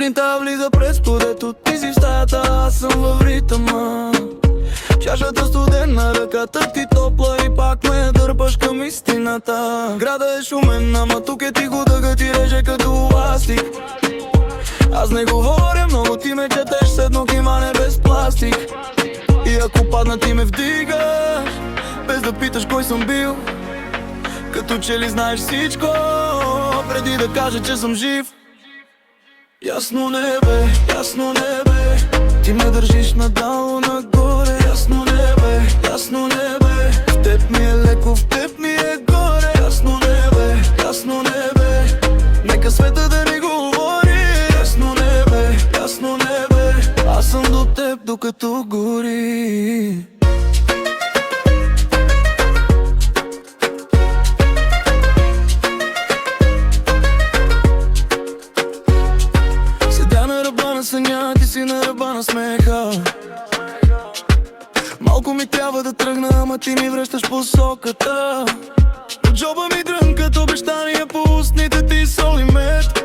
Сутринта влиза през подето, ти си в стаята, аз съм във ритъма. Чашата студена, ръката ти топла и пак ме дърпаш към истината. Града е шумен, ама тук е тихо, дъга ти реже като ластик. Аз не говоря много, ти ме четеш с едно кимане без пластик. И ако падна ти ме вдигаш, без да питаш кой съм бил. Като че ли знаеш всичко, преди да кажа, че съм жив. Ясно небе, ти ме държиш надолу нагоре. Ясно небе, в теб ми е леко, в теб ми е горе. Ясно небе, нека света да ни говори. Ясно небе, аз съм до теб докато гори. Седя на ръба на съня, ти си на ръба на смеха. Малко ми трябва да тръгна, ама ти ми връщаш посоката. От джоба ми дрънкат обещания по устните ти сол и мед.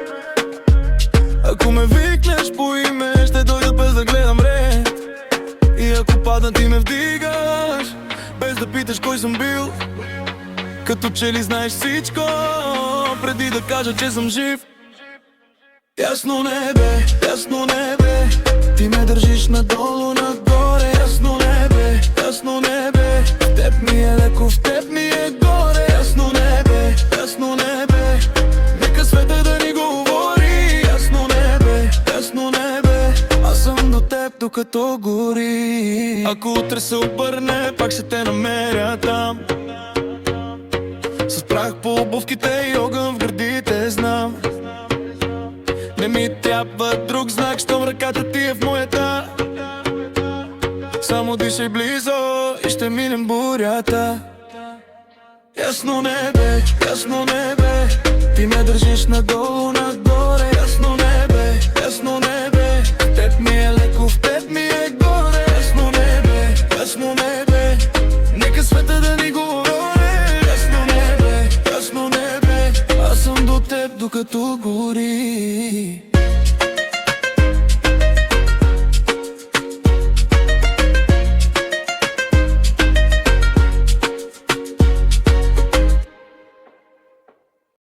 Ако ме викнеш по име, ще дойда без да гледам ред. И ако падна ти ме вдигаш, без да питаш кой съм бил. Като че ли знаеш всичко, преди да кажа, че съм жив. Ясно небе, ти ме държиш надолу нагоре. Ясно небе, в теб ми е леко, в теб ми е горе. Ясно небе, нека света да ни говори. Ясно небе, аз съм до теб докато гори. Ако утре се обърне, пак ще те намеря там. С прах по обувките и огън в гърдите знам. Не ми трябва друг знак, щом ръката ти е в моята. Само дишай близо и ще минем бурята. Ясно небе, ти ме държиш надолу нагоре. Ясно небе, в теб ми е леко, в теб ми е горе. Ясно небе, нека света да ни говори. Ясно небе, аз съм до теб докато гори.